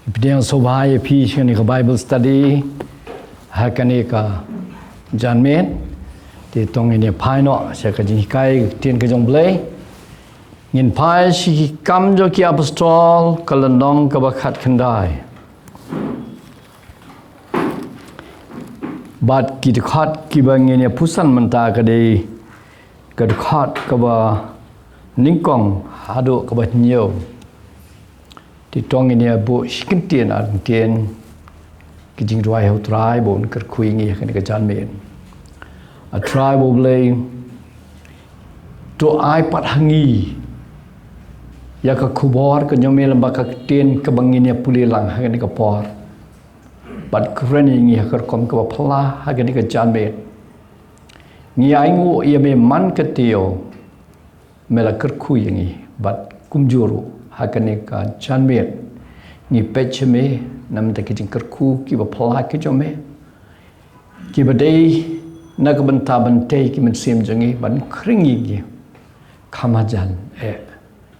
Pidang sobhai pi shani ka Bible study hakane ka janmen ti tong ini pai no sha ka jing kai tien ka jong blai ngin pai shi kam jo ki apostol kalandong ka bakhat khandai bat ki khat ki bangene pusan manta ka dei ka khat ka ba ningkong hado ka ba nyo thì trong cái này bộ sinh tiền ở tiền cái chính đoái hậu trái bộ cái khuy nghe cái chân miền ở trái bộ lấy cho ai bắt hangi ya cái khu bor cái nhóm mình làm bạc cái tiền cái bangin ya puli lang cái này cái bor bắt cái này nghe cái con cái pala cái này cái chân miền nghe ai ngủ ya mình man cái tiêu mình là cái khuy nghe bắt kum juru hakane ka chanme ni pechme nam ta kijing kerku ki ba phla ki jome ki ba dei na ka banta bante ki men sim jangi ban khringi ki khamajan e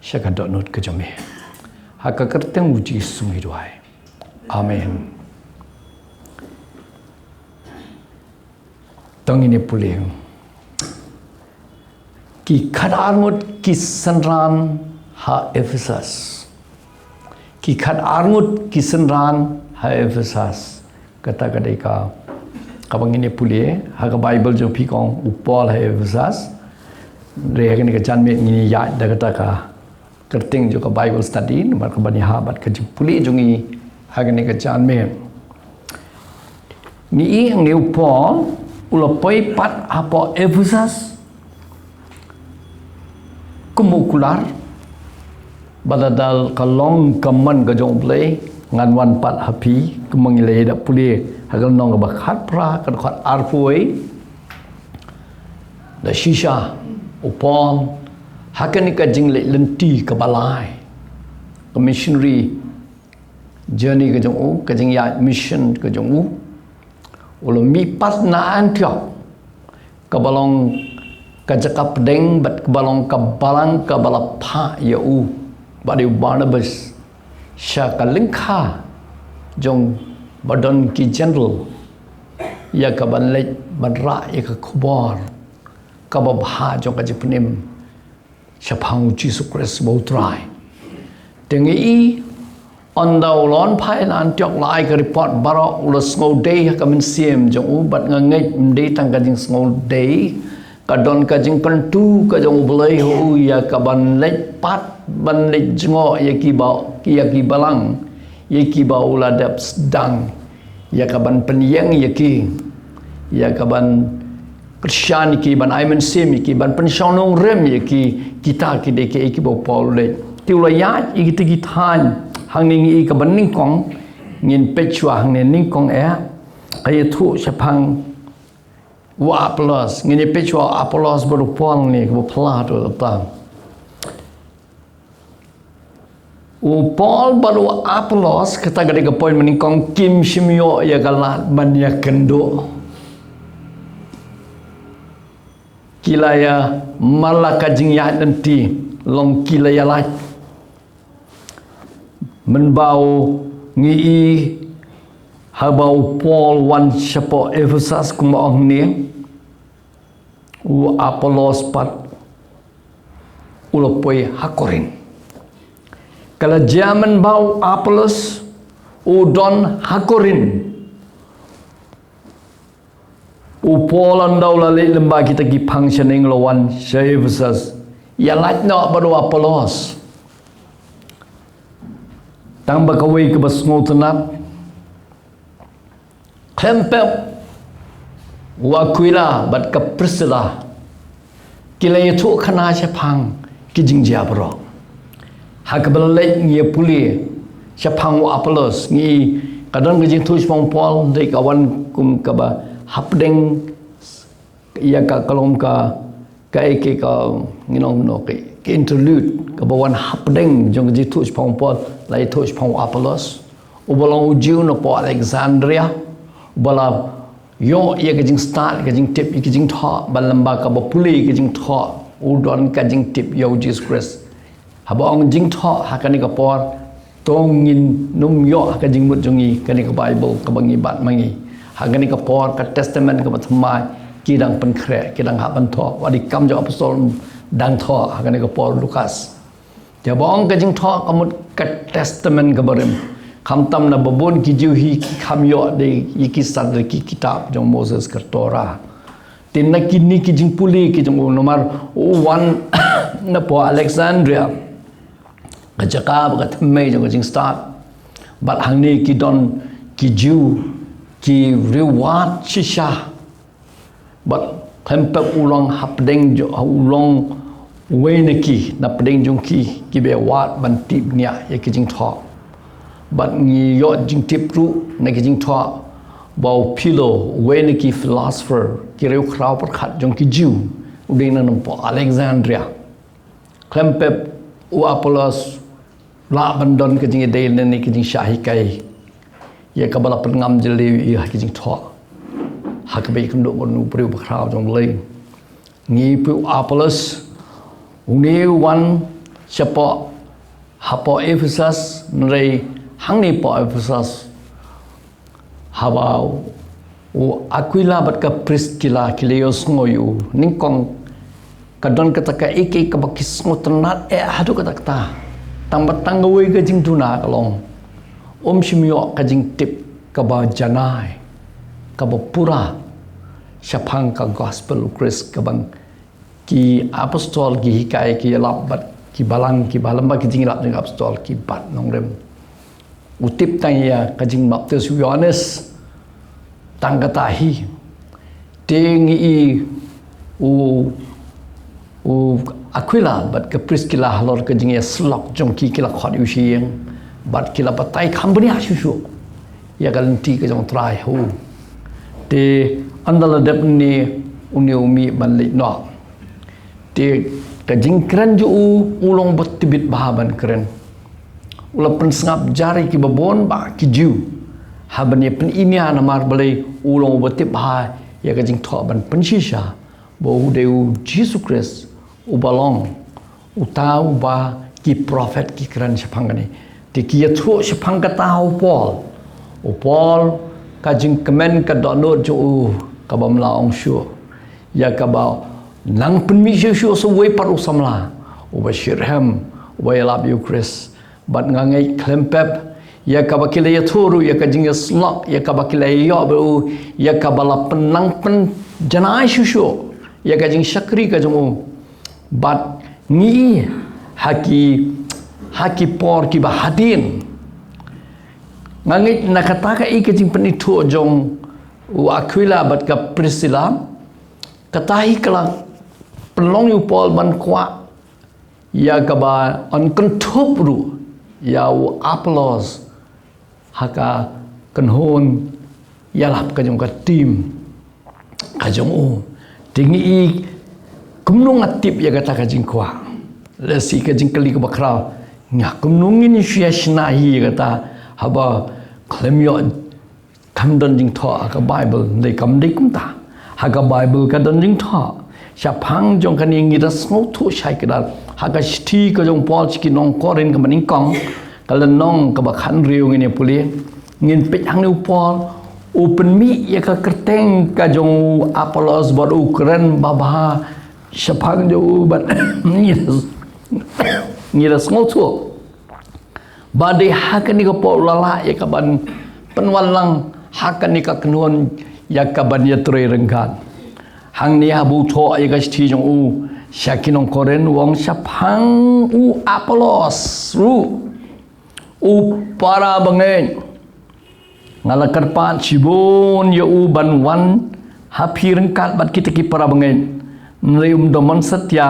shaka dot not ki jome haka kerteng uji sumi doai amen tangine puleng ki khadar mot ki sanran ha Ephesus ki khat arngut kisenran ha Ephesus kata kadai ka kabang ini puli ha ka Bible jo phi kong upol ha Ephesus re ha ni ka chan me ni ya da kata ka kerting jo ka Bible study nomor ka bani ha bat ka puli jo ngi ha ni ka chan me ni ang ni upol ulo poi pat apo Ephesus kumukular badadal kalong kaman ka jong play ngan wan pat happy kumangile da puli hagal nong ba khat pra kan khat arpui da shisha upon hakani ka jingle lenti ka balai ka missionary journey ka jong ka jing ya mission ka jong ulo mi pat na antio ka balong ka jakap deng bat ka balong ka balang ka balapha ya Badi Barnabas Syaka lengkha jong badan ki general ya ka ban lej ban ra ya ka khubor ka ba bha jong ka jipnim Syapang Jesus Christ bau trai tengi on da ulon phai lan tiok lai ka report baro ulos ngau day ka min siem jong u bat ngai mde tang ka jing ngau day ka don ka jing pentu ka jong blai hu ya ka ban lej pat ban lej ngo ya ki balang ya ki ba uladap sedang ya ka ban penyang ya ka ban Christian ki ban aimen sim ki ban pensionong rem ya ki kita ki de ki ba paul le ti ula ya ki ti than hang ning ka ban ning kong ngin pechwa hang ning kong ay thu Syapang wa plus ngini pechwa Apollos baru pol ni ko pla to ta Paul baru Apollos kata gade ke poin meningkong Kim Shimyo ya galat banyak kendo kilaya malaka jing ya nanti long kilaya lat menbau ngi habau Paul wan syapo Ephesus kumong ni Apollos pat ulopoi hakorin kalau zaman bau Apollos udon hakorin upolan daula le lemba kita ki functioning lawan Ephesus ya lat no baru Apollos tang bakawai ke basngo tenap Klempel wakwila bat ka Priscilla kila yetu khana Syapang ki jingjia bro hakbalai ngi puli Syapang wa Apollos ngi kadang ki jing tu Syapang Paul dei kawan kum ka ba hapdeng ya ka kalom ka ke ka nginong no ke interlude ka bawan hapdeng jong ji tu Syapang Paul lai tu Syapang Apollos ubolong ujiu no po Alexandria bala yo ya ke jing start ke jing tip ke jing tha balamba ka ba puli ke jing tha udon ka jing tip yo Jesus Christ habang jing tha hakani ka por tongin num yo ka jing mut jongi ka ni ka Bible ka bangi bat mangi ha ka ni ka por ka testament ka batmai ki dang pen khre ki dang ha ban tho wadi kam jo apostol dang tho ha ka ni ka por Lukas ja bong ka jing tho ka mut ka testament ka barim kham tam na babon ki jiu hi ki kham yo de yi ki sad ki kitab jong Moses ka Torah tin na kini ki jing puli ki jong nomor 1 na po Alexandria ka jakab ka thmei jong jing start bat hang ni ki don ki jiu ki reward chisha bat khempe ulong hapdeng jo ulong weneki na pedeng jong ki be wat ban tip nia ye ki jing tho bat ngi yo jing tip ru na ki jing tho bau philo weneki philosopher ki reu khrau par khat jong ki jiu udeng na po Alexandria khempe u Apollos la bandon ke jing dei ne ki jing shahi kai ye ka bala pengam jeli ya ki jing tho ha ka be kum do bon priu khrau jong lei ngi pu Apollos uni wan chapo hapo Ephesus nrei hang ni po Ephesus habau u Aquila bat ka Priscilla kileos ngoyu ningkong kadon kata ka iki ka bakis ngotenat hadu kata kata tambat tanggawe ka jing tuna kalong simyo ka jing tip ka ba janai ka ba pura syapang ka gospel Christ ka bang ki apostol ki hikai ki lap bat ki balang ki balam ba ki jing lap jing apostol ki bat nongrem utip tanya ka jing baptis Yohanes tang kata hi ting i u Aquila bat ke Priscilla halor ke jing ya slok jong ki kila khot yu sieng bat kila patai company asu ya galanti ke jong try hu te andala dep ni uni umi ban le no te ka jing kran ju ulong betibit bahaban keren ula pen sngap jari ki babon ba ki jiu haban ye pen imia na mar balai ulong betib ha ya ka jing tho ban pen shisha bo deu Jesus Christ ubalong utau ba ki prophet ki kran syapangani ti ki thu syapang ka tau Paul ka jing kemen ka dono jo ka bam laong shu ya ka ba nang penmi shu so we par usamla uba shirham uba love you Chris bat ngangai klempep ya ka bakile ya thuru ya ka jing slok ya ka bakile yo bu ya ka bala penang pen janai shu ya ka jing syakri ka jong bat ngi haki por ki bahadin ngangit nakata ka ik jing penitu jong u Aquila bat ka Priscilla katahi kala pelong yu Paul ban kwa ya ka ba on kontup ru ya u Apollos haka kanhon ya lap ka jong ka tim ka jong tingi i kumnung atip ya kata ka jing kwa lesi ka jing kali ka bakra nya kumnung ini sia shnahi kata haba klemyo kamdon jing tho ka Bible dei kam dei kum ta haga Bible ka don jing tho sha phang jong kan ngi da snau thu shai ka dal haga sti ka jong Paul ki nong korin ka maning kong ka lan nong ka ba khan riu ngi ne puli ngin pe hang ni Paul open mi ya ka kerteng ka jong Apollos bot ukren baba sha phang jo ban ngi da snau thu ba de haga ni ka Paul lala ya ka ban penwalang hakan ni ka kenuan ya ka ban ya tre rengkan hang ni abu tho ya ka sti jong syakinong koren wong syapang Apollos para bangen ngalakar pan sibon ya ban wan hapi rengkat bat kita ki para bangen nrei domon satya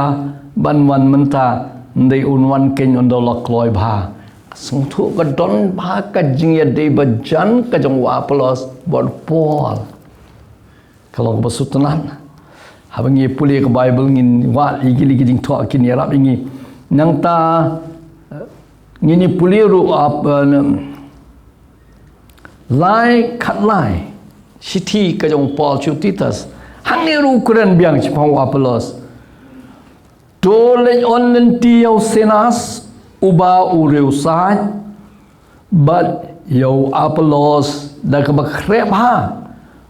ban wan menta ndei unwan ken ondolok loi bha sungthu ka don bha ka jingya de bajan ka jong Apollos bot Paul kalau basutunan habang ye puli ka Bible ngin wa igili giding tho kin yarap ingi nang ta ngini puli ru lai khat lai siti ka jong Paul chu Titus hang ni ru kuran biang chipang Apollos to le on nen tiau senas uba ureu sai but yo Apollos da ka bakrep ha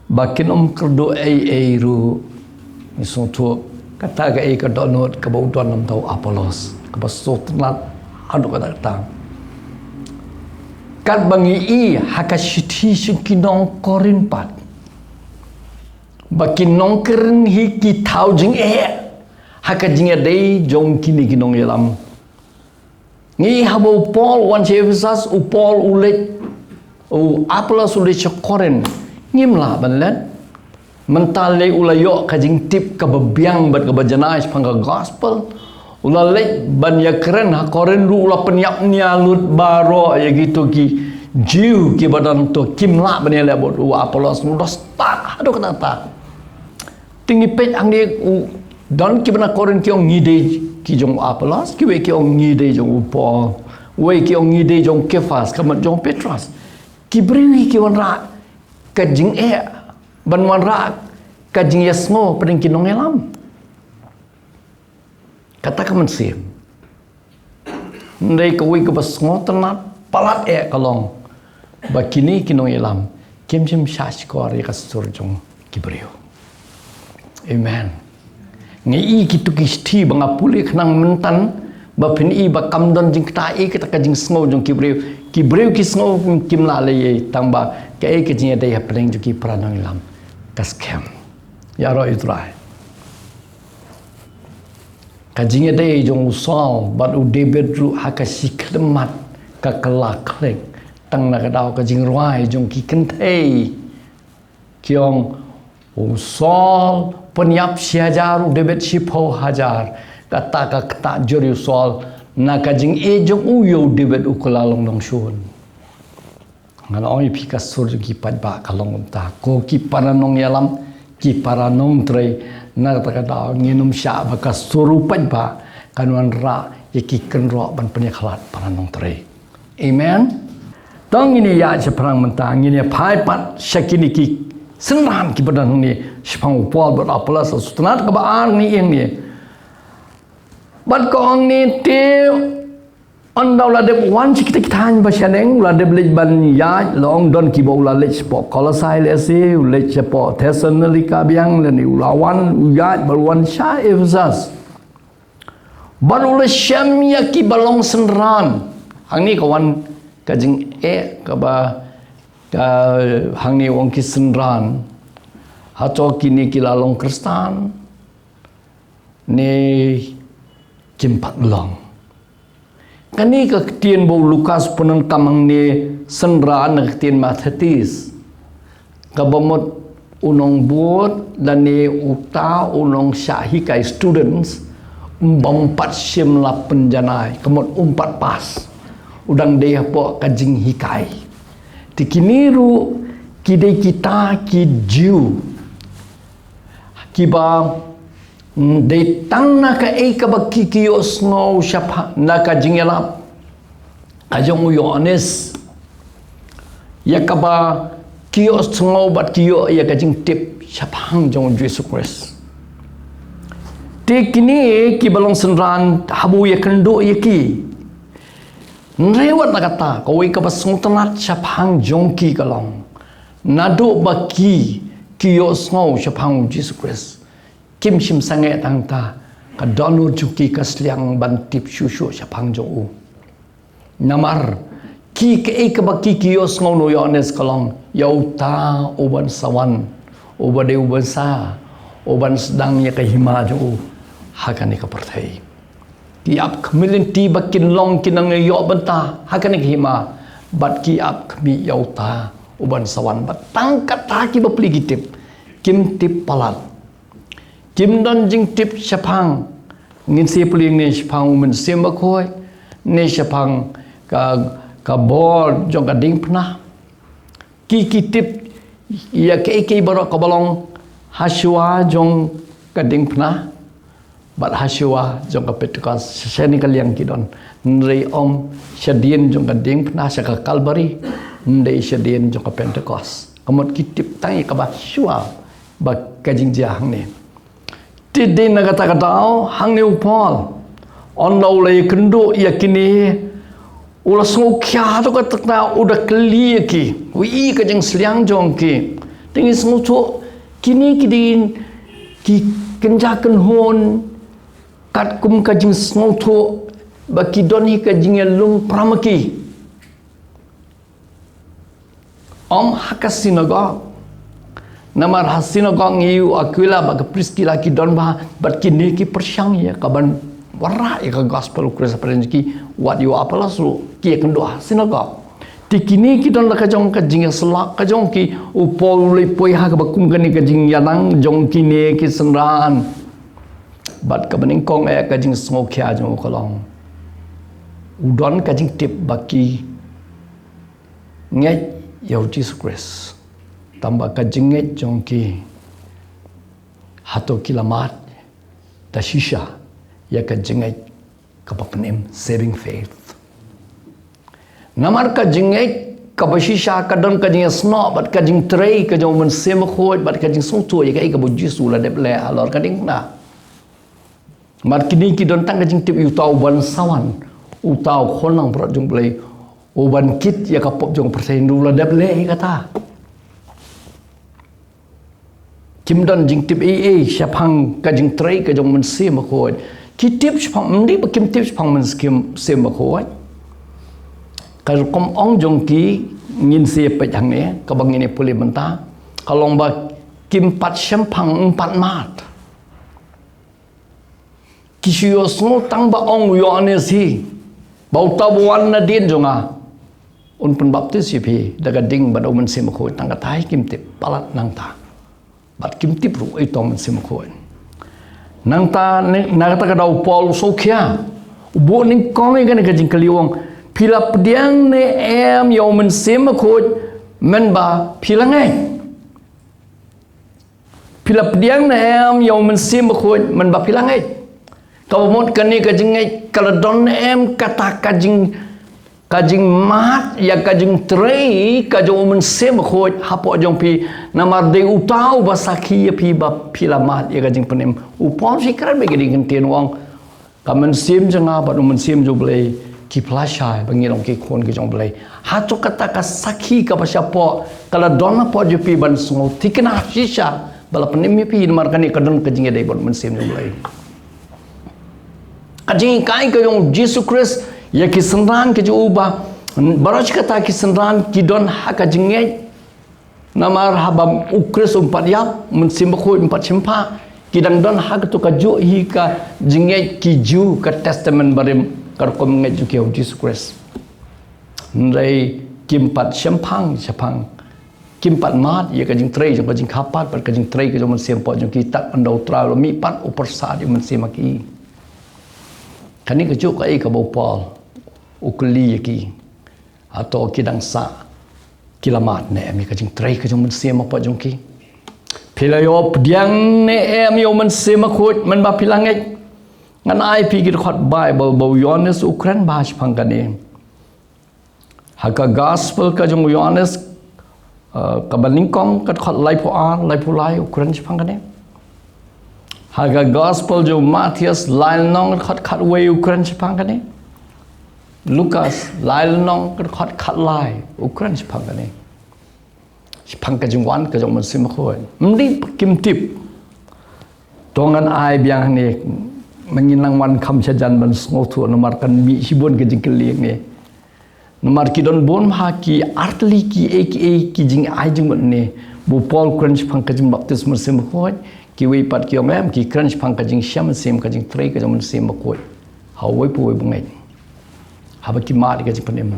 bakin kerdo ai ru isong tu kata ka ka donot ka baudon nam tau Apollos ka basot nat adu ka datang kat bangi i hakashiti kinong korin pat bakin nong keren hi ki tau jing hakajing dei jong kini kinong yalam ngi habo Paul wan Ephesus u Paul ulet u Apollos ulet korin ngimla banlet mentale ulayo kajing tip ka bebiang bat ka bajanais pangga gospel ulalek ban ya keren ha koren lu ula penyap nia lut baro ya gitu ki jiu ki badan to kimla bani le bot u Apollos mudos tak aduh kata tak tinggi pet ang dia don ki bana koren ki ong ngide ki jong Apollos ki we ki ong ngide jong u Paul we ki ong ngide jong Kefas kamat jong Petrus ki briwi ki wan ra kajing ban wan ra kajing yasmo pedeng kinong elam kata ka mensim ndai ka wi ka basngo tenat palat kalong bakini kinong elam kimjim shash ko ari ka surjong kibriyo amen ngi kitu kisti banga puli khnang mentan ba phin i ba kamdon jing ta kita ka jing sngo jong kibriyo ki sngo kimla le tangba ka ka jing dai hapeng ju ki pranang elam kaskem ya ro itrai kajing dai jong usol bat u David ru hakasi klemat ka kelak klek tang na ka dau kajing ruai jong ki kentei kiong usol penyap siajar David sipo hajar kata ka kata jori usol na kajing jong uyo David ukulalong dong shun ngan oi pika sur ki padba kalong ta ko ki paranong yalam ki paranong tre na ta da nginum sya baka suru padba kanwan ra yaki kenro ban penyaklat paranong tre amen tong ini ya seperang mentang ini pai pat syakini ki senran ki badan ni sepang Paul ber Apollos sutenat ka baan ni ini bat ko ni te on daw la de wan kita tan ba shaneng la de blej ban ya long don ki bo la lech po Colossae le se lech po Thessalonica biang le ni lawan ya balwan sha Ephesus balu syam ya ki balong senran hang ni kawan kajing ka ba ka hang ni wong ki senran hato kini ki lalong Kristan ni kimpat long kani ka ketien bo Lukas punan kamang ni senra na ketien Mathetis kabamot unong buot dan ni uta unong syahikai students bompat sim la penjanai kemot umpat pas udang dia po kajing hikai tikiniru kidai kita ki jiu kiba de tang na ka ka bakki kios ngo syapa na ka jingelap ajong Yohanes ya ka ba kios ngo bat kio ya ka jing tip syapang jong Jesus Christ te kini ki balong senran habu ya kendo ya ki nrewat na kata ko wi ka basung tanat syapang jong ki kalong nado bakki kios ngo syapang Jesus Christ kim sim sange tang ta ka donu juki ka sliang bantip syusyu syapang jong u namar ki ke ka baki kios ngau no Yohanes kalong yau ta uban sawan ubade uban sa uban sedang ya ka hima jong u hakani ka perthai ki ap khamilin ti bakin long kinang yo banta hakani ka hima bat ki ap khmi yau ta uban sawan bat tangkat ta ki bapli gitip kim tip palat kim don jing tip syapang ngin si puling ni syapang men sim bakoi ni syapang ka bor jong ka ding pna ki tip ya ke baro ka balong haswa jong ka ding pna bat haswa jong ka Pentecost seni kaliang kidon nrei om syadien jong ka ding pna sa ka Calvary ndei syadien jong ka Pentecost kamot ki tip tang ka ba sywa ba ka jing jang ni tidin na kata-kata hang ni Paul on daw lay kendo yakini ulah sengukya tu kata udah keli ki wi ka jeng seliang jong ki tingi sengutu kini ki kenjakan hon kat kum ka jeng sengutu baki doni ka jeng lung pramaki om hakas sinagog namar hasinagog ngiu akuila bak priskila ki don ba bat kini ki persyang ya kaban wara ya gospel Kristus ki what you apalah su ki akan doa sinagog tikini ki don la kajong ka jing selak kajong ki upol le poi ha ka bakum kani ka jing yanang jong kini ki senran bat ka bening kong ka jing sngokya jong kolong udon ka jing tip baki ngai yau Jesus Christ tambah ka jing ngai jong ki hato kilamat ta shisha ya ka jingai ka papanim saving faith namar ka jingai ka bashisha ka don ka jingai sno bat ka jing trei ka jong men sem khoi bat ka jing song tu ya ka bu jisu la dep le alor ka ding na mar kini ki don tang ka jing tip yu tau ban sawan u tau khonang pro jong play u ban kit ya ka pop jong persen du la dep le kata kim don jing tip syapang ka jing trei ka jong men sem khoi kitip sepang mandi bakim tip sepang menskim sem bakhoi kalau kom ong jong ki ngin se pe jang ne ka bang ini pulih benta kalau ba kim pat sempang empat mat kisio smo tang ba ong yo ane si bau tabuan na din jonga un pen baptis pi daga ding ba do men sem bakhoi tang ka tai kim tip palat nang ta bat kim tip ru ai to men sem bakhoi nang ta nang ta kadau Paul sokya bu ning kong kan ka jing kaliwang pila pediang ne em yo men sem khoj men ba pila ngai pila pediang ne em yo men sem khoj men ba pila ngai ka mod kan ni ka jing ngai kala don em kata ka jing mat ya ka jing trei ka jo men sem khoj hapo jong pi namar de utau basaki ya pi ba pila mat ya ka jing penem upon fikran be gedi ngentien wong ka men sem janga ba men sem jo blai ki plashai bangi long ki khon ki jong blai ha to kata ka sakhi ka pasya po kala don po jo pi ban sungo tikna shisha bala penem mi pi namar kan ni ka don ka jing de bon men sem jo blai ka jing kai ka jong Jesus Christ ya ki senran ke juba baraj kata ki senran ki don haka jingai namar habam ukris umpat ya mensim khoi umpat simpa ki dang don hak tu ka ju hi ka jingai ki ju ka testament barim kar kom ngai ju ke Jesus Christ nrai kimpat simpang sapang kimpat mat ya ka jing trei jong ka jing khapat par ka jing trei ka jong mensim po jong ki tak andau tra mi pat upersad mensim ki kani ka ju ka ai ka bau Paul ukuli ki atau kidang sa kilamat ne mi ka jing trei ka jong men sem apa jong ki pilayo pediang ne em yo men sem khoj men ba pilangai ngan ai pi ki khot bible bo Yohanes ukran ba phang ka ne haka gospel ka jong Yohanes ka balingkong ka khot lai po an lai pu lai ukran phang ka ne haka gospel jo Matthias lai nong khot khat we ukran phang ka ne Lukas lai nong ka khot khat lai ukran phang ka ne phang ka jing wan ka jong men sim khoi mdi kim tip tongan ai biang ne mangin nang wan kham chajan ban ngo thu nomar kan mi sibon ka jing keliek ne nomar ki don bon ha ki artli ki ki jing ai jing ne bu Paul crunch phang ka jing baptism sim khoi ki we pat ki ong ki crunch phang ka jing sham sim ka jing trei ka jong men sim khoi how we pu we bungai haba ki ma ka jing panem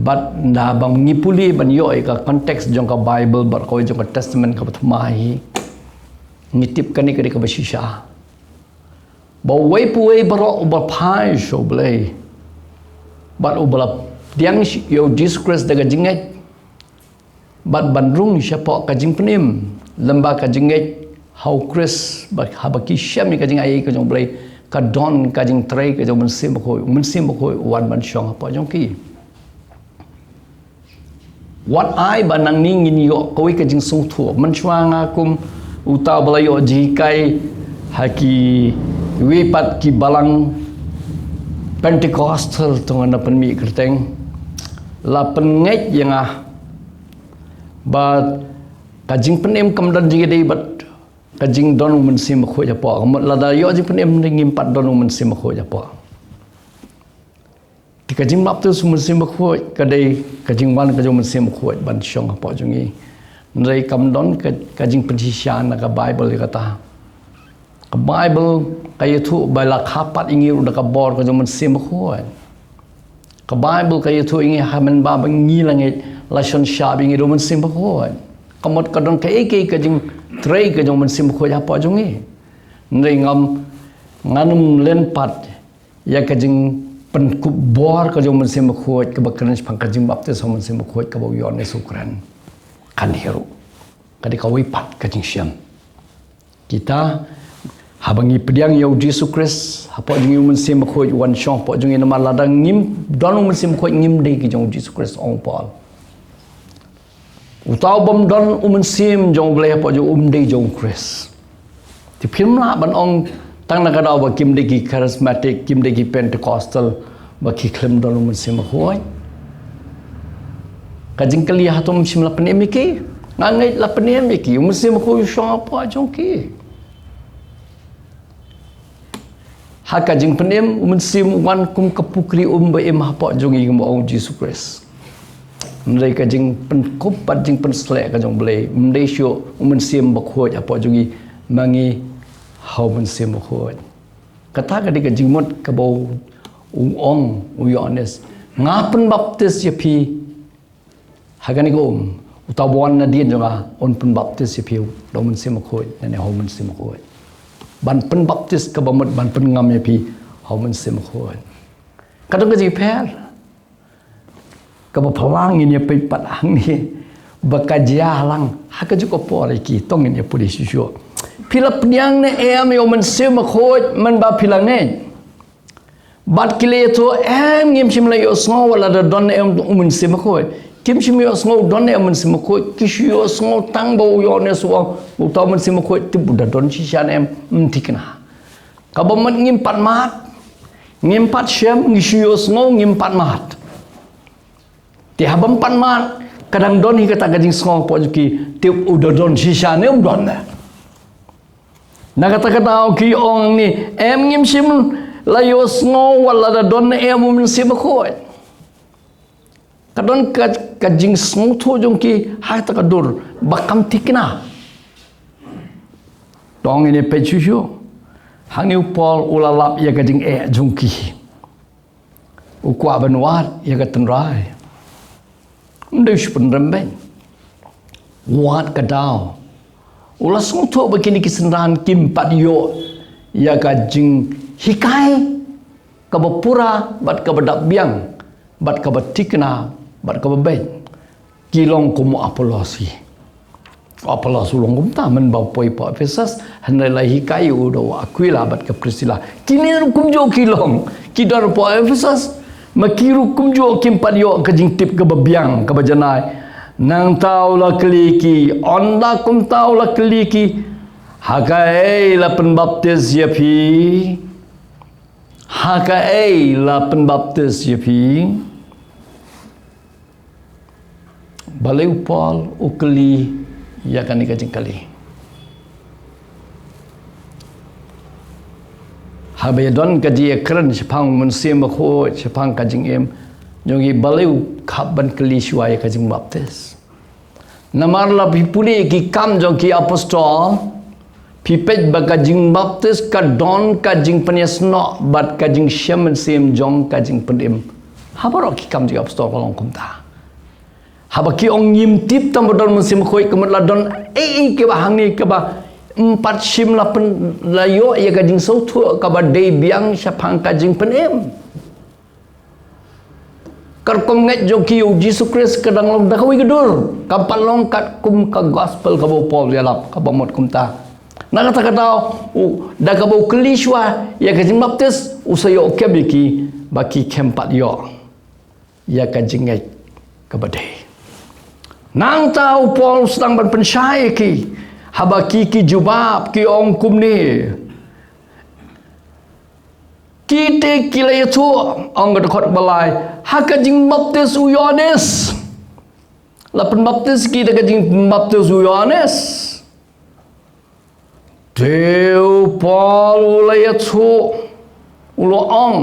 but na bang ngipuli ban yo ka context jong ka Bible bar ko jong ka testament ka pathmai ngitip kani ka bashisha ba we pu we baro ba phai sho blai but ubala diang yo Jesus Christ daga jingai but bandrung siapa ka jing panem lamba ka jingai how Chris ba habaki syam ka jing ai ka jong blai ka don ka jing trei ka jong men sim khoi wan ban shong apa jong ki what ai banang ni ngin yo koi ka jing sung thu man chwanga kum uta balayo ji kai haki we pat ki balang Pentecostal tong na penmi kerteng la pengej yang ba kajing penem kamdan jige dei bat kajing don men sim kho ja po la da yo jing penem ringim pat don men sim kho ja po ti kajing map tu men sim kho kadai kajing wan kajong men sim kho ban syong po jungi ndai kamdon kajing pensisian ka bible kata ka bible kaya tu bala khapat ingi udah ka bor kajong men sim kho ka bible kaya tu ingi hamen ba bangi langit lason syab ingi do men sim kho kamot kadon kaya kajing tray kajong men sim kho ja po jungi ndai ngam nganum len pat ya kajing pen kup bor kajong men sim kho ka bakran pang kajing baptis men sim kho ka bo yon sukran kan hero kadi kawai pat kajing syam kita habangi pediang yau Jesus Christ hapo jungi men sim kho wan syong po jungi nama ladang ngim don men sim kho ngim dei ki jong Jesus Christ ong Paul utau bom don sim jong ble hapo jong dei jong Christ ti phim la ban ong tang na ka daw ba kim dei ki charismatic kim dei ki Pentecostal ba ki klem don sim kho kajing kali hatum sim la penem ki ngangai la penem ki sim kho syong apa jong ki haka jing penem sim wan kum kapukri ba em hapo jong i mo Jesus Christ ndai ka jing pen kup pat jing pen slek ka jong ble ndai syo sim ba kho hapo jong i mangi hau sim kho kata ka di ka jing mot ka bo ong honest ngapen baptis ya pi hagani ko utabuan na din jonga on pen baptis ya pi do sim kho ne hau sim kho ban pen baptis ka bamot ban pen ngam ya pi hau sim kho kadang ka ji per ka ba phawang ni pe pat ang ni bakajia lang haka ju ko po le ki tong ni pu de shu pilap niang ne em yo men sim kho man ba pilang ne bat kile to em ngim sim la yo sngo wala da don em men sim kho kim sim yo sngo don em men sim kho ki shu yo sngo tang bo yo ne so utaw men sim kho ti bu da don chi shan em tikna ka ba man ngim pat mat ngim pat shem ngi shu yo sngo ngim pat mat ti habam pan mat kadang don hi kata kajing sngo po ki ti udah don chi shan em don na kata ki ong ni em ngim sim la yo sngo wala da don em men sim kho kadon kajing sngo tho jong ki ha ta kadur bakam tikna dong ini pe chu hangiu Paul ulalap ya kajing jong ki ukwa banwat ya ka tenrai ndai spun remben wat kadau ulas ngutho begini kisenran kim pat yo ya kajing hikai kabapura bat kabadak biang bat kabatikna bat kababen kilong kumu apolosi apolos ulong kumta men bau poi pa Efesus handai la hikai udo Aquila bat ka Priscilla kini kumjo kilong kidar pa Efesus makiru kumjo kim pat yo kajing tip kababiang kabajanai nang tau la keliki onda kum tau la keliki hakai la penbaptis ya pi hakai la penbaptis ya pi balai Paul ukeli ya kan ikajing kali habai don kaji ekran sepang mensim kho sepang kajing em jogi balai khaban keli suai kajing baptis namar la pipuli ki kam jong ki apostol pipet bagajing baptis ka don kajing penyesno bat kajing shaman sim jong kajing penim habaro ki kam jong apostol kolong kumta habaki ong yim tip tam bodon musim khoi kemat la don ke ba hang ni ke ba 4 sim la pen la yo ya kajing so thu ka ba dei biang sapang kajing penim karkom nget joki Jesus Christ kadang long dakawi gedur kapan long kat kum ka gospel ka bo Paul ya lap ka bamot kum ta na kata da ka bo kelishwa ya kajing baptis usayo kebiki baki kempat yo ya kajing nget ka badai nang tau Paul sedang berpensyai ki habaki ki jubab ki ong kum ni kita kila itu angkat kot balai hak jing baptis Yohanes lapan baptis kita jing baptis Yohanes Deu Paul laya tu ulo ang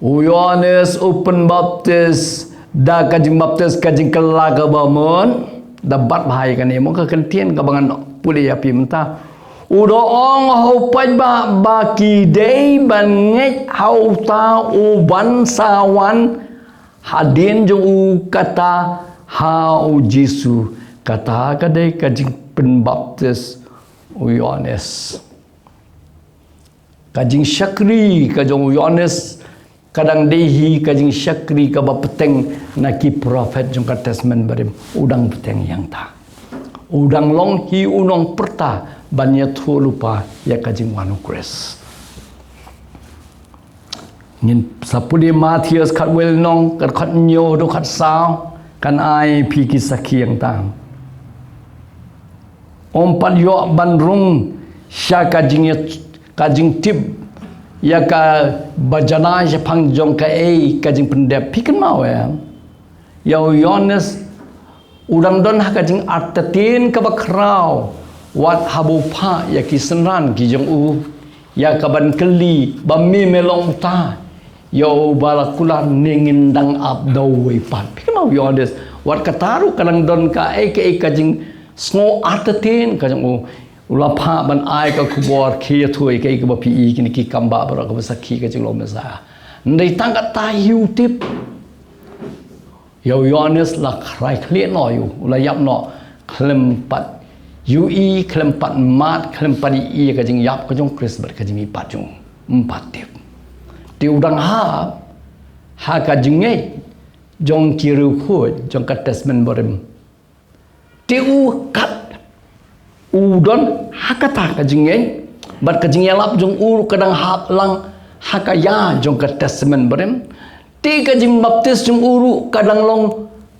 Yohanes open baptis da kajing baptis kajing kelaga bangun dapat bahaya kan ni muka kentian kabangan pulih api mentah udo ong hau pai ba ki dei ban ngai hau ta u ban sawan hadin jong u kata hau Jesu kata kadai kajing penbaptis Yohanes kajing syakri kajong Yohanes kadang dehi kajing syakri ka bapeteng naki prophet jong ka testament barim udang peteng yang ta udang long hi unong perta banyak tu lupa ya kajing wanu kres ngin sapudi Matius kat wel nong kat nyo do kat sao kan ai pi ki sakhi yang tang Ompat yo bandrung sya kajing tip ya ka bajana je pangjong ka kajing pendep pikan mau ya Yohanes udang don kajing artatin ka bakrau wat habu pa ya ki senran ki jong u ya ka ban keli bami melong ta yo balakula ningin dang abdo we pat pikan mau Yohanes wat kataru kadang don ka kajing Sngo artatin kajang ulapa ban ai ka kubor kia thui kai ka pi kini ki kamba bara ka sakhi ka jing lo mesa ndai tangkat ta hiu tip Yohanes la khrai khlie no yu la yap no khlem pat ui khlem pat mat khlem pat i ka jing yap ka jong Chris bat ka jing pat jong empat tip ti udang ha ka jing ngai jong kiru khoi jong ka testament barim Tiu kat udon hakata kajingeng bat kajingnya lap jong kadang hap lang hakaya jong ka testament barem ti kajing baptis jong kadang long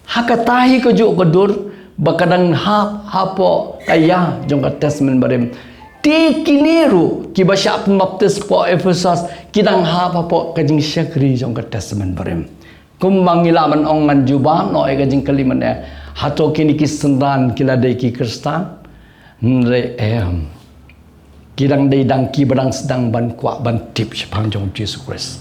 hakatahi ko jo kodur ba kadang hapo kaya jong ka testament barem ti kiniru ki basya baptis po Efesus kidang hapo kajing syakri jong ka testament barem kummangilaman ongan juban no kajing kaliman hato kini kisendan kila dai ki Kristan nre kidang dai dang ki badang sedang ban kwa ban tip sepang jong Yesus Kristus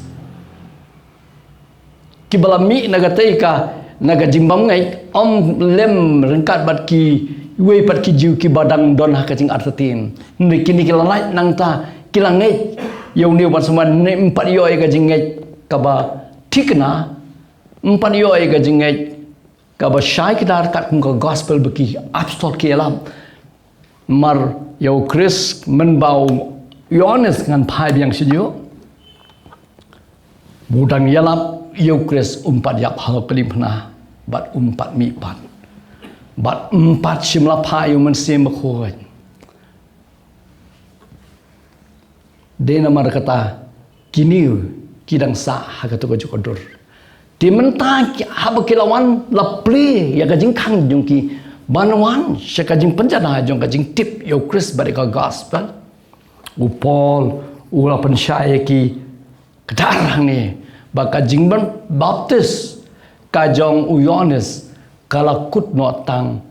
ki balami nagatai ka naga jimbam ngai om lem rengkat bat ki we pat ki jiu ki badang don ha kajing artatin nre kini kila lai nang ta kila ngai yau ni ban seman ne empat yo ai kajing ngai kaba tikna empat yo ai kajing ngai kaba syai kita kat muka gospel beki apostol ke alam mar yau Chris menbau Yohanes dengan pai yang sejuk budang yalap yau Chris umpat yap hal kelim pernah bat umpat mi pat bat empat simla pai yang mensim berkuat dena mar kata kini kidang sah hakatu ko jokodur di mentah haba kilawan lapli ya kajing kang jong ki banwan sya kajing penjana jong kajing tip yo Chris barika gospel Paul ula pensyaya ki kedarang ni ba kajing ban baptis kajong Yohanes kalakut no tang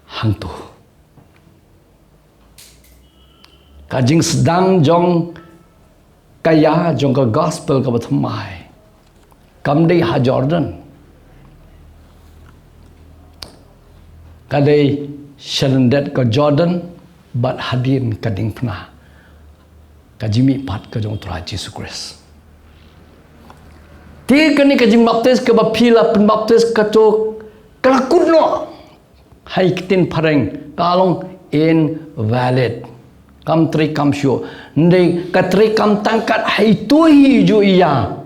hantu kajing sedang jong kaya jong ka gospel ka batmai Kamdai ha Jordan kadai syarendet ke Jordan bat hadin kading pernah kajimi pat ke jong Tuhan Yesus Kristus ti kani kajim baptis ke bapila penbaptis ke to kelakut no hai kitin pareng kalong invalid kam tri kam syo ndai katri kam tangkat hai tuhi ju iya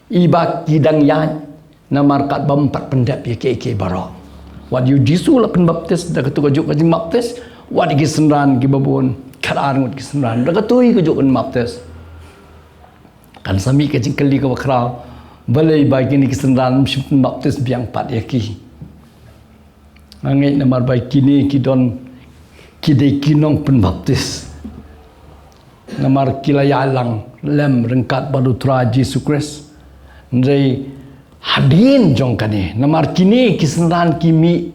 iba kidang yan na markat bampat pendap ya ke baro wat yu Jesu la penbaptis da ketu juk kajing baptis wat gi senran gi babon karan ngut gi senran da ketu gi juk baptis kan sami kajing kali ka bakra balai bagi ni gi senran baptis biang pat ya ki angai na mar bai kini ki don ki de kinong penbaptis na mar kilaya lang lem rengkat badutra Yesus Kristus ndai hadin jong kani namar kini kisendan kimi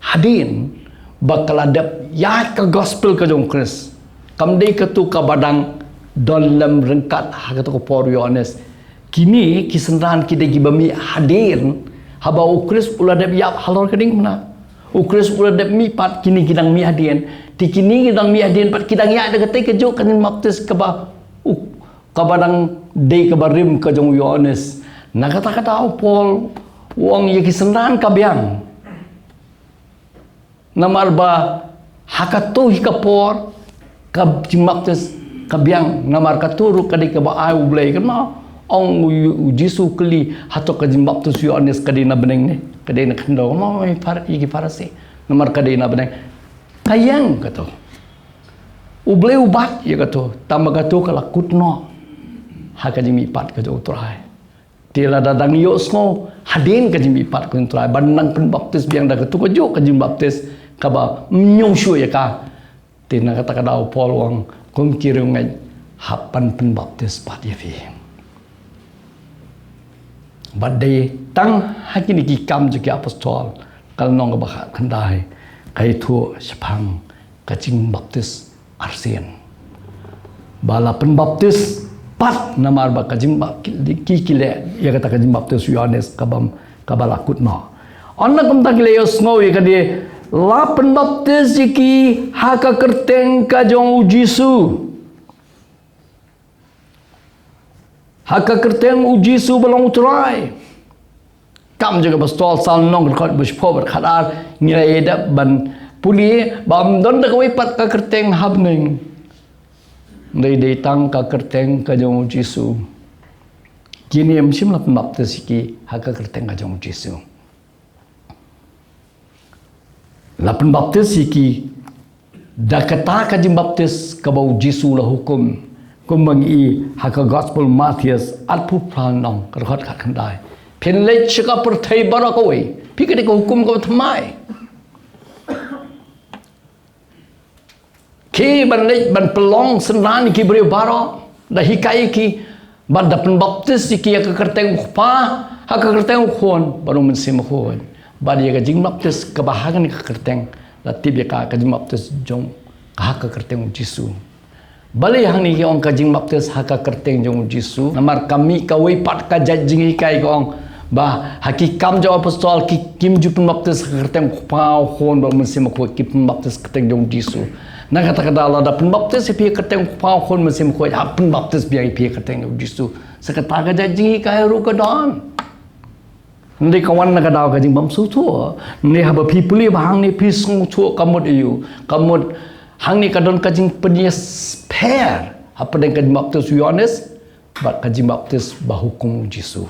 hadin bakal ada ya ke gospel ke jong Kristus kamdei ketu ka badang dalam rengkat hak tu por Yohanes kini kisendan kita gibami hadir haba ukris uladap yap halor keding mana ukris uladap mi pat kini kidang mi hadien ti kini kidang mi hadien pat kidang ya ada ketai kejuk kan baptis ke ba kabadang dei ke barim ke jong Yohanes na kata-kata Paul wong ye kisendan kabiang namar ba hakatu hikapor kab baptis kabiang namar katuru kadi ke ba ai ublei kan mau ong Yesus keli hato ka baptis Yohanes kadi na beneng ni kadi na kendo mau par iki parasi namar kadi na beneng kayang kato ublei ubat ye kato tambah kato kala kutno hakaji mi pat ka jo trai tila dadang yo smo hadin kaji mi pat kun trai bandang pen baptis biang da kato ka jo kaji baptis kaba mnyong shu ya ka tina kata kadau Paul wang kum kirung ngai hapan pen baptis pat ye fi badai tang hakini ki kam juga apostol kal nong ka bakhat khandai kai thu sepang kajing baptis arsian bala pen baptis pat namar ba kajing ki kile ya kata kajing baptis Yohanes kabam kabalakut no onna kum tak le yos ngo ye kadi la pen baptis ki haka kerteng ka jong Yesus haka kerteng Yesus belong utrai kam juga pastol sal nong khot bush power khadar ngira eda ban puli bam don da koi pat ka kerteng habning dei dei tang ka kerteng ka jong Yesus kini em sim la baptis ki haka kerteng ka jong Yesus la baptis ki da kata ka jing baptis ka bau Yesus la hukum kumbang i haka gospel Matthias at pu plan nong ka khot khat khandai pen le chika per thai bara ko we pi ka de ko hukum ko thamai ki ban le ban pelong senan ki beri bara da hikai ki ban da pen baptis ki ka kerteng pa ha ka kerteng khon baru men sim khon ba dia ka jing baptis ka bahagan ka kerteng la tib ya ka jing baptis jong ka ka kerteng Yesus bale hang ni ki ong ka jing baptis ha ka kerteng jong Yesus namar kami ka we pat ka jing hikai ko ong ba hakikam jo apostol ki kim ju pen baptis ka kerteng pa khon ba men sim khon ki pen baptis kerteng jong Yesus na kata-kata Allah da pen baptis pi kerteng pa khon men sim khon ha pen baptis bi pi kerteng jong Yesus sakata ka jing hikai ru ka don Ndi kawan na kadau ka jing bam su thu ni haba pi puli bahang ni pi sung thu kamut iu kamut hang ni kadon ka jing penias per apa den ka baptis Yohanes ba ka jing baptis ba hukum Yesus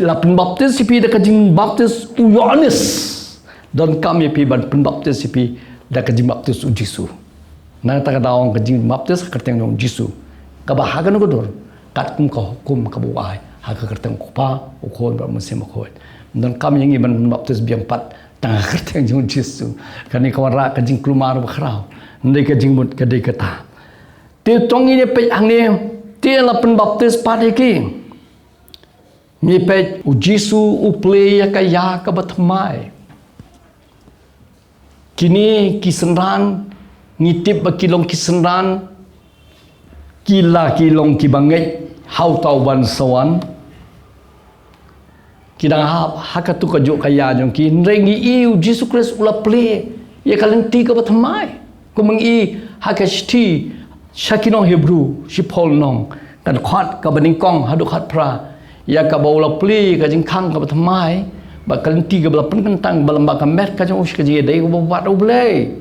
la pen baptis pi da ka jing baptis Yohanes dan kami pi ban pen baptis pi da ka jing baptis Yesus na ta kadau ka jing baptis ka teng jong Yesus ka ba hagan ko dor kat kum ka hukum ka buai haka kerteng kupa ukon ba musim ukon dan kami yang iban baptis biang pat tang kerteng jong Yesus kani kawara ka jing klumar ba khrau ndai ka jing mut ka dei kata ti tong ini pe ang ni ti la pen baptis pat iki ni pe Yesus uple ya ka ya ka batmai kini kisenran ngitip ba kilong kisenran kila kilong kibangai hau tau ban sawan kidang hakatu ka jo kaya jong ki rengi iu Yesus Kristus ula ple ye kalenti ka batmai kumang i hakashti shakino Hebrew shi Paul nong kan khat ka baning kong hadu khat pra ya ka baula ple ka jing khang ka batmai ba kalenti ka bala pentang balamba ka met ka jong us ka je dai ko bat uble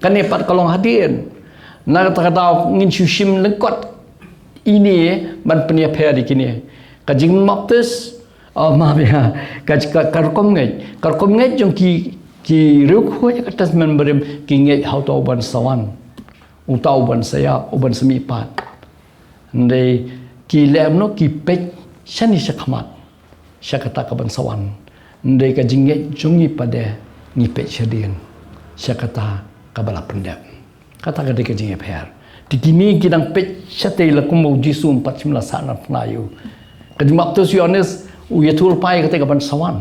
kan ne pat kalong hadin na kata ngin shushim lekot ini ban penia per di kini ka jing baptis ma ya ka karkom ngai jong ki ru kho ya katas men berem ki ngai hau tau ban sawan u tau ban saya u ban semi pat ndai ki lem no ki pek shani shakhamat shakata ka ban sawan ndai ka jing ngai jong ni pade ni pek shadien shakata ka bala pendep kata ka de ka jing per Tikini kidang pet syate lakum mau Jisu 19 sana penayu. Kajing baptis Yohanes uyatul pai kata kapan sawan.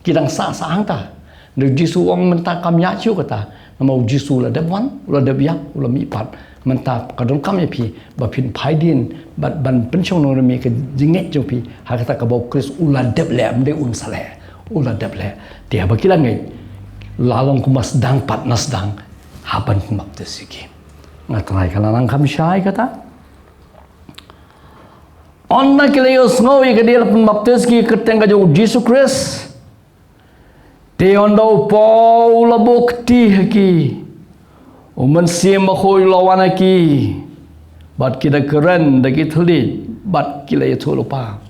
Kidang sa angta. Nếu Jisu ông mình ta cam nhã chiếu kata. Mau Jisu là đẹp văn, là đẹp yak, là mỹ pat. Mình ta kadon cam ya pi, ba pin pai din, ban pensiong nong mi ke jinget jo pi. Ha kata ka bau Kris ula đẹp le am de un sale. Ula đẹp le. Dia bakila ngai. Lalong kumas dang pat nas dang. Haban baptis siki. Ngatrai kalanang kam syai kata. Onna kilayos ngawi ke dia lapan baptis ki keteng ka jo Jisu Kris. Te ondau Paul bukti haki. Uman sim khoi lawan haki. Bat kita keren dagi telit. Bat kila ya lupa.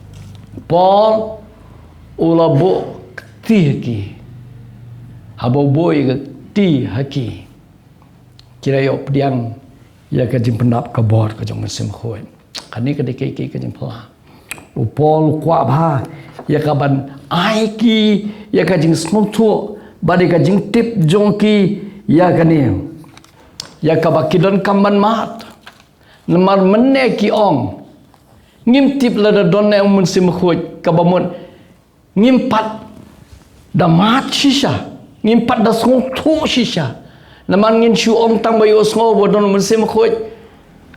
Paul ula bukti haki. Habau boy ti haki. Kira yo pediang ya kajing pendap kabor kajong mesim khoi. Kani kadike kajing pela. Paul kwa ba ya kaban ai ki ya kajing smotu badi kajing tip jongki ya kani ya kabakidon kamban mat namar menne ki ong ngim tip la da donne mun sim khoj kabamon ngim pat da mat shisha ngim pat da smotu shisha namar ngin shu ong tang bayo smo bodon mun sim khoj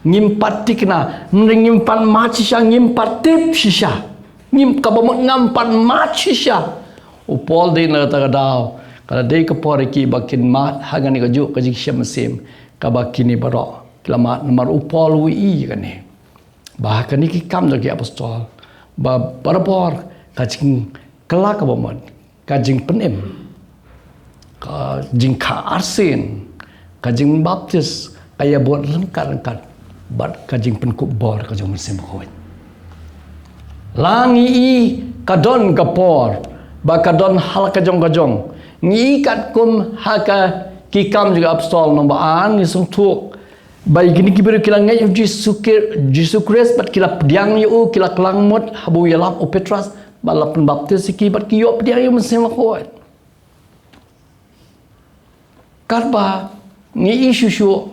ngim pat tikna ngim pat mat shisha ngim pat tip shisha ngim kabamot ngampan mat shisha upol din na tagadaw kada day kapore ki bakin mat hagani ka juk kajik siya masim kabakini baro kilamat namar upol wi kani bahkan ni ki kam lagi apostol ba barapor kajing kelak kabamot kajing penim kajing ka arsin kajing baptis kaya buat lengkar bat kajing penkuk bor kajing masim khoi Langi i kadon kapor ba kadon hal kajong ngi kat kum haka kikam juga apostol nombaan ngisung tuk bai gini kibiru kila ngai Jisu Kris bat kila pediang yu kila kelang mot habu yalap o Petras balap baptis ki bat ki yo pediang yu mesim khot karba ngi isu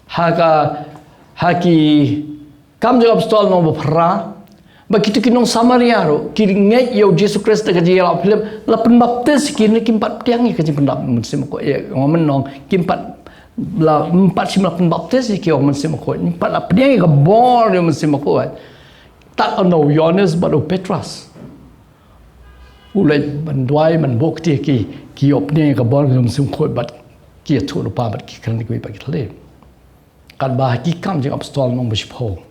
haka haki kam juga apostol nombor pra Begitu kinong Samaria ro kiringet yo Yesus Kristus ka dia Philip la penbaptis kini kimpat tiang ka pendap musim ko ngomen nong kimpat la empat sim la penbaptis ki yo musim ko empat la tiang ka bor yo musim ko tak no Yohanes but Petrus ulai bandwai man bukti ki yo tiang ka bor yo musim ko bat ki tu lupa bat ki kan ki ba ki le kad ba ki kam je apostol nong bishpo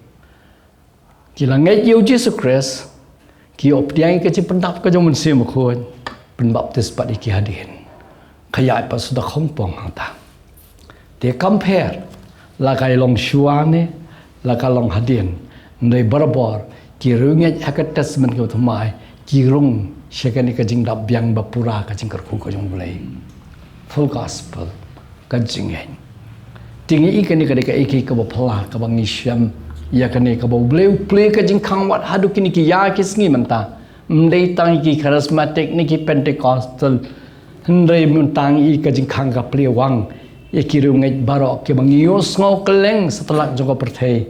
Kila ngai yo Yesus Kristus ki op tiang ke pendap ka jong sim ko penbaptis pat iki hadin khayai pa sudah khompong hata te compare la kai long shuane la ka long hadin nei barabor ki runget hakat testament ko thmai ki rung shekani ka jing dap byang bapura ka jing karku ka jong bulai full gospel ka jing hen tingi ikani ka deka iki ka bapala ka bang isyam ya kane ka bau bleu play ka jing khang wat hadu kini ki ya ki sngi manta mdei tang ki charismatic ni ki pentecostal ndrei mun tang i ka jing khang ka play wang e ki ru ngai barok ke bang yos ngo keleng setelah jong perthei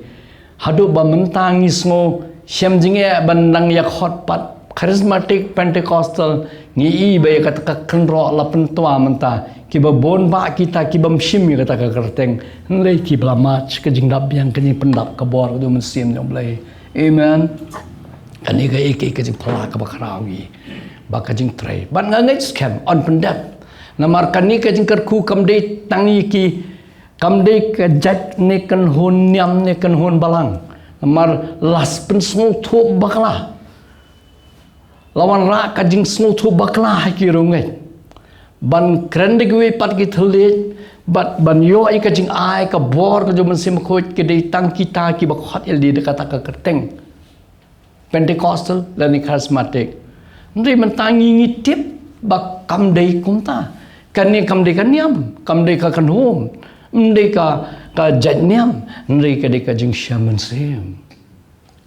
hadu ba mentang i sngo syam jing e bandang yak hot pat charismatic pentecostal ni i ba ka ta khnro la pentwa manta ki ba bon ba kita ki bam shim ka ta ka kerteng lei ki bla match ka jing dap yang ka ni pendap ka bor ka du sim jong lei amen kani ka ek ka jing phla ka ba kharawi ba ka jing trei ban nga ngai scam on pendap namar kani ka jing kerku kam dei tangi ki kam dei ka jat ne kan hon nyam ne kan hon balang namar las pen smol thu bakla lawan ra ka jing smol thu bakla ha ki rungai ban krendik we pat ki thule bat ban yo ai ka jing ai ka bor ka jom sim khoj ke dei tang kita ki ba khot el di ka ta ka kerteng pentecostal la ni charismatic ndri man tangi ngi tip ba kam dei kum ta kan ni kam dei kan niam kam dei ka kan hom ndei ka jat niam ndri ka dei ka jing shaman sim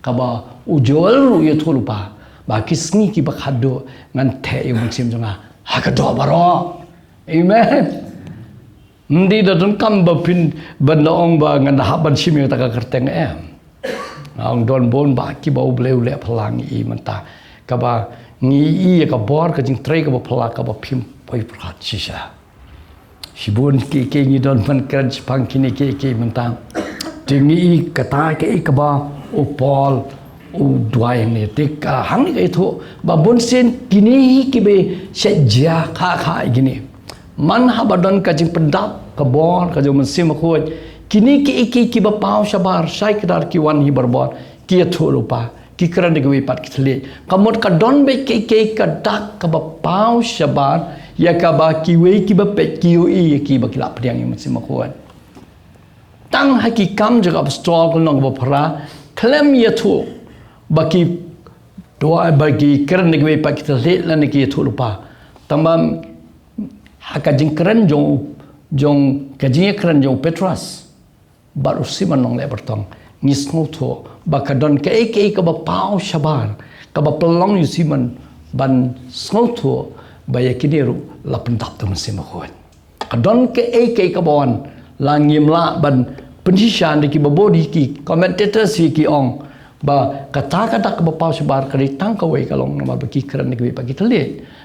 ka ba ujol ru ye thulu pa ba kisngi ki ba khado ngan the yo sim jonga hakado baro amen Ndi da don kam ba pin ban da ong ba ngan da ban sim ta ka kerteng ong don bon ba ki ba bleu le phalang I manta ka ba ngi I ka bor ka jing tre ka ba phala ka ba phim poi prat chi sha sibun ke ngi don man kan pang kini ke manta tingi ka ta ke ka ba o pol o dwai ne te ka hang ke tho ba bon sen kini ki be se ja kha gini man ha ba don ka jing pendap ka bor ka jo man sim ko kini ki ba pau sabar sai kadar ki wan hi barbor ki tho lupa ki kran de we pat ki thle kamot ka don be ke ka dak ka ba pau sabar ya ka ba ki we ki ba pe ki u I ki ba ki la pdiang man sim ko tang ha ki kam jo ka stol ko nong ba phra klem ya tho ba ki doa ba ki kran de we pat ki thle lan ki tho lupa tambam ha ka jing kran jong ka jing kran jong Petras baru siman nong le bertong ngisno tho ba ka don ke ka ba pau sabar ka ba pelong yu siman ban sngo tho ba ya kineru la pendap tu sim ko ka don ke ka bon la ngim la ban penishan ki ba body ki commentator si ki ong ba kata ka ba pau sabar ka tang ka we ka long namar ba ki kran ki ba ki thle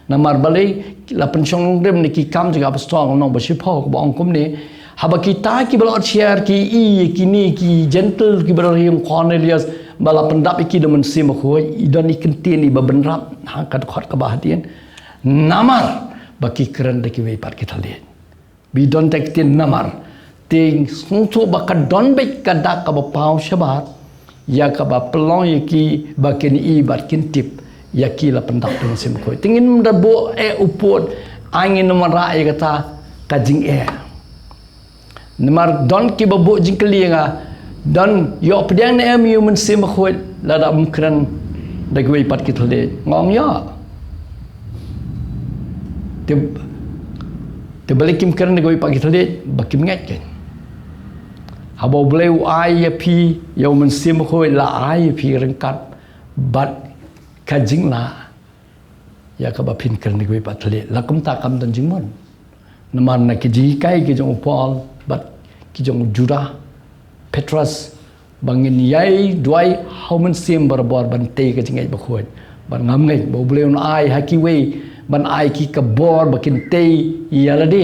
namar balai la penchong dem ni ki kam jaga ba strong nong ba sipo ba ong kum ni haba kita ki balot share ki I ki ni ki gentle ki balot yang Cornelius bala pendap ki demen sim ko idon ikin tini ba benrap hangkat khot ka bahadian namar baki keren de ki we pat kita le bi don tek tin namar ting sunto ba ka don be ka da ka ba pau shabat ya ka ba pelong ki ba ken I bat kin tip ya ki la pendap demen sim ko tingin da bo upot angin nomara kata kajing Nemar don ki babu jingkeli nga don yo pediang na emu men sim khoi la da mkran da gwe pat ki thole ngong ya te balikim kran da gwe pat ki thole bakim ngat ken habo bleu ai pi yo men sim khoi la ai pi rengkat bat kajing la ya ka ba pin kran da gwe pat thole la kum ta kam don jingmon namar na ki ji kai ki jong Paul but ki jong Judah Petras bangin yai duai hauman sim barbor ban te ka jingai ba khoi ban ngam ngai bo bleon ai ha ki we ban ai ki ka bor bakin te yala de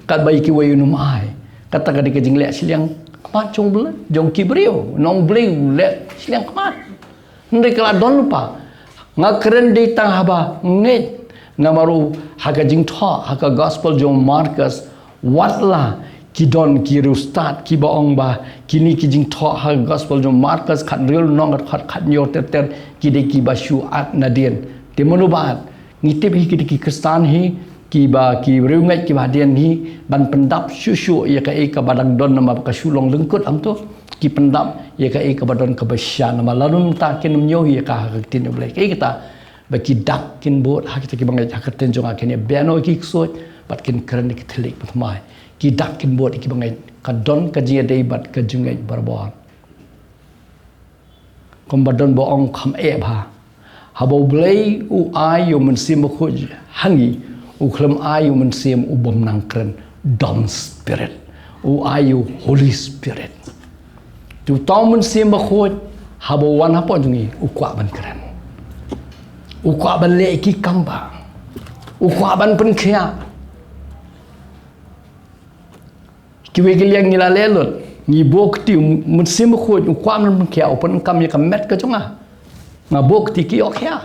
ka bai ki we num ai kata ka de ka jing le siliang ma jong ble jong ki brio nong ble le siliang ma ndai kala don lupa nga keren de tang haba ngai namaru haga jing tho haga gospel jong Marcus watla ki don ki ru start ki ba ong ba kini ki jing tho ha gospel jong Marcus khat real nong khat nyor ter ki de ki ba shu at nadien te monubat ni te bi ki kristan hi ki ba ki rew ngai ki ba dien hi ban pendap shu ya ka badang don nama ka shu long lengkut am to ki pendap ya ka badon ka ba sha nama lanum ta kin nyo ya ka tin ble ke kita ba ki dak kin bot ha kita ki bangai ha ten jong a kin beno ki sot bat kin kran ki thlik patmai ki dak kin bot ki bangai ka don ka jia dei bat ka jungai barbor kom badon bo ong kham e bha habo blei u ai yo men sim ko hangi u khlam ai yo men sim u bom nang kran dom spirit u ai yo holy spirit tu taw men sim ko habo wan hapo jungi u kwa ban kran u kwa ban le ki kamba u kwa ban pen khia ki we ki liang ni la le lot ni bok ti mun sim ko u kwa man khia u pen kam ya kam met ka chunga nga bok ti ki ok ya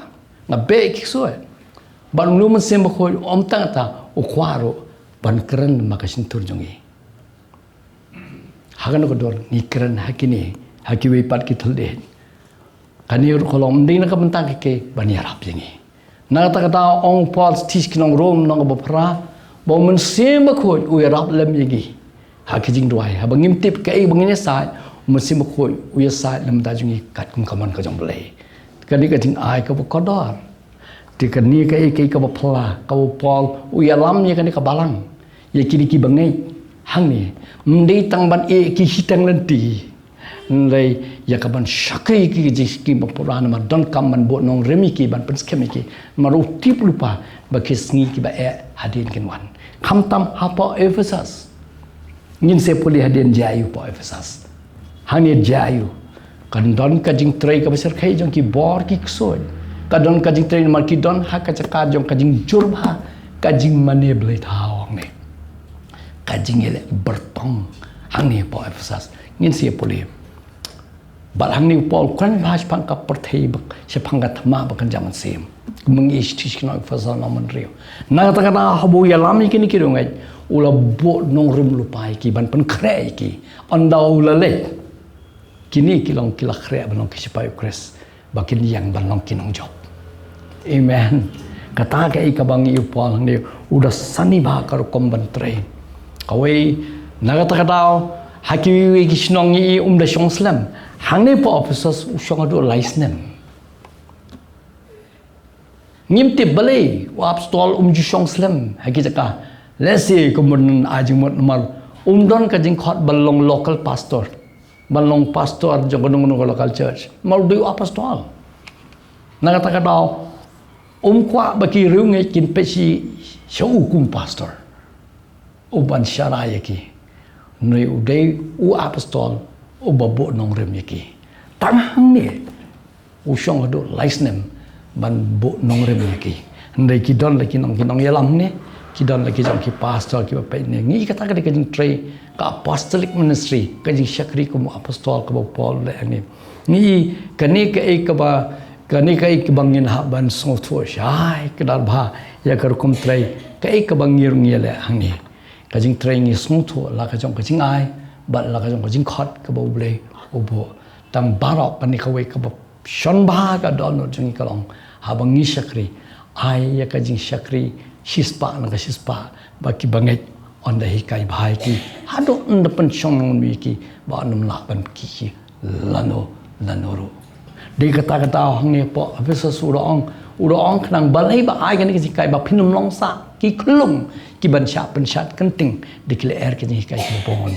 nga be ki so ban lu mun sim ko om tang ta u kwa ro ban kran makasin tur jungi hagan ko dor ni kran hakini hakiwe pat ki thul de kani kolom ding na kabanta ke bani arab yangi na ta kata ong Paul teach kinong rom nong bapra bo mun sim ko u arab lam yangi hakijing duai ha bangim tip ke bangine sai mun sim ko u ya sai lam da jungi kat kum kaman ka jong blai kani ka ting ai ka ko dor ti kani ke ka bapla ka Paul u ya lam ya kani ka balang ya kini ki bangai hang ni mdei tang ban e ki hitang lenti nlei ya ka ban shakai ki jis ki bapura na don kam man bo nong remi ki ban pens kemi ki maru tip lupa ba kisngi ki ba e hadin kin wan kham tam hapa Ephesus ngin se puli hadin jayu po Efesas hangni jayu kan don ka jing trai ka besar khai jong ki bor ki ksoi ka don ka jing trai mar ki don ha ka chaka jong ka jing jurba ka jing mane blai thawang ne ka jing ele bertong hangni po Efesas ngin se puli bal hangni pol kwan bhaj pang ka perthei bak se phang ka thama bak kan jaman sem mengi stish kno Efesas naman rio na ta kana habu ya lami kini ki rongai ula bo nong rim lupai ki ban pen kre ki andau la le kini kilong kila kre ban ki sipai kres bakin yang ban long kinong job amen kata ke ka bang yu pol ni udah sani ba kar kom ban train kawai nagata kadao haki wi ki snong i da shong slam hangne po officers ushong do license ngimti bale wa apostol ju shong slam haki jaka let's say kemudian ajimut nomor don kajing khot balong local pastor balong pastor jogonong local church mau do apostol na kata kata kwa baki riu ngai kin pesi shau kum pastor ban syara yaki noi udai apostol babo nong rem yaki tanghang ni shong do license ban bo nong rem yaki ndai ki don laki nong yalam ni kidan lagi jam ki pastor ki bapai ni ngi kata ka jing tray ka apostolic ministry ka jing syakri ko apostol ka Paul le ani ngi kani ka ek ba kani ka ek bangin ha ban so tho shai kedal bha ya kar kum tray ka ek bangir ngi le hangi ka jing tray ngi so tho la ka jong ka jing ai bat la ka jong ka jing khot ka bo ble obo tang barok pani ka we ka ba shon ba ka don no jing ka long ha bangi syakri ai ya ka jing syakri shispa na ka shispa baki bangai on the hikai bhai ki hado nda pan chong non wi ki ba nam la pan ki lano ro de kata hangne po abisa surong knang balai ba ai kan ki kai ba phinum long sa ki klung ki ban sha pan shat kan ting declare ki hikai ki bon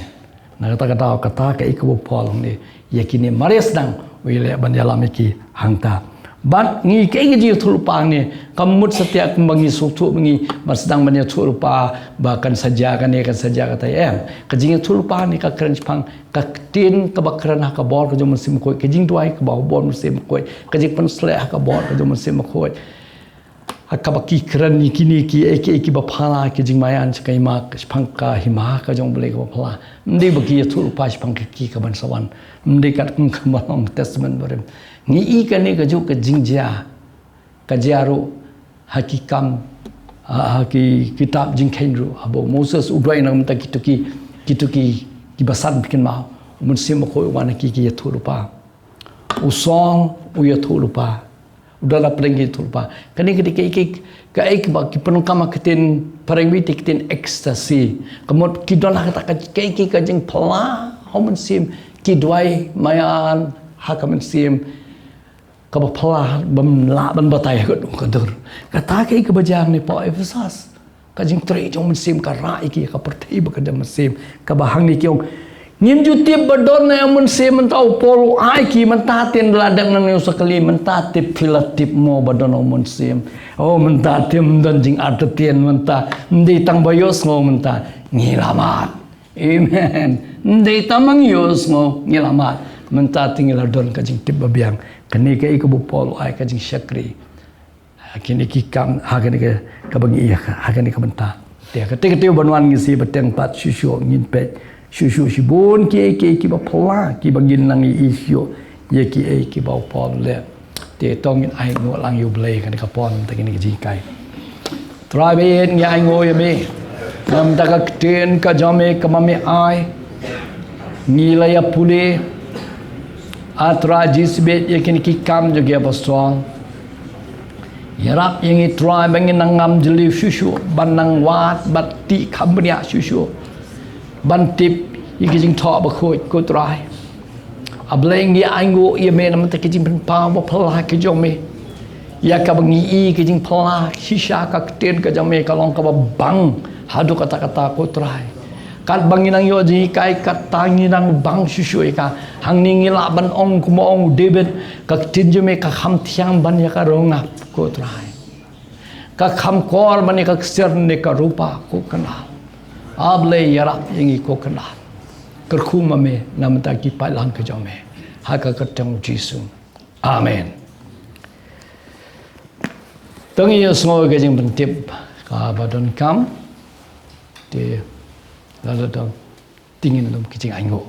na kata ka ikbo polong ni yakini mares dang wile ban yalam ki hangta bat ngi ke ji thulpa ni kamut satya kumbangi suktu ngi masdang banya thulpa bahkan saja kan kata em ka jing thulpa ni ka kran phang ka tin ka bakran ka bor ka jom sim koi ka jing tuai ka ba bor sim koi ka jing pan sle ka bor ka jom sim koi ka baki kran ni kini ki ek ba phala ki jing mayan kai ma phang ka hima ka jong ble ka phala ndi baki thulpa phang ki ka ban sawan ndi kat kum khamalong testament barem ni ikan ni kaju ke jingja kajaru hakikam haki kitab jingkhenru abo Moses udrai nang ta kituki ki basan bikin mau mun sim ko wana ki yathurupa usong uyathurupa udala prengi thurupa kani kiti ka ek ba ki penukama ketin parengwi tikitin ecstasy kemot kidona kata ka jing phala homun sim ki dwai mayan hakamen sim ka ba phala bam la ban batai ka dur kata ke ka bajang ni po Efesas ka jing tre jong sim ka rai ki ka perthei ba ka dam sim ka ba hang ni kyong ngin ju tip badon na mun sim man tau polo ai ki man ta tin ladang nang sakali man ta tip filatip mo badon mun sim man ta tim dan jing artien man ta ndi tang bayos ngo man ta ngilamat amen ndi tamang yos ngo ngilamat man ta tingil don ka jing tip babiang kani ka iko polo ai ka jing syakri kini ki kam hakani ka bangi hakani ka benta te ka te banwan ngi si beteng pat syusyu ngin pet syusyu si bon ki ba phala ki bangin nang isyo ye ki ba pol le te tong in ai ngo lang yu ble kan ka pon ta kini ji kai try be ngi ai ngo ye me nam ta ka ten ka jame ka mame ai ni la ya pule atra jisbet yakin ki kam jo ge apostol yarap yang try bangin nangam jeli syusyu banang wat batti khamria syusyu ban tip yiki jing tho ba khoi ko try ableng ye aingo ye me nam ta ki jing pa ba phala ki jong me ya ka bangi i ki jing phala shisha ka ten ka jong me ka long ka ba bang hadu kata ko try kat banginang yo ji kai kat tanginang bang syusyu ka hangning ila ban ong kumo ong David ka tinjume ka kham thiang ban ya ka ronga ko try ka kham kor ban ka serne ka rupa ko kana Able yarap yang ikut kena. Kerkhuma me namata ki pailan ke jome. Haka ketemu Yesus. Amen. Tangi ya semua kejeng bentip ka badon kam. Te lalu dong tingin dong kejeng anggo.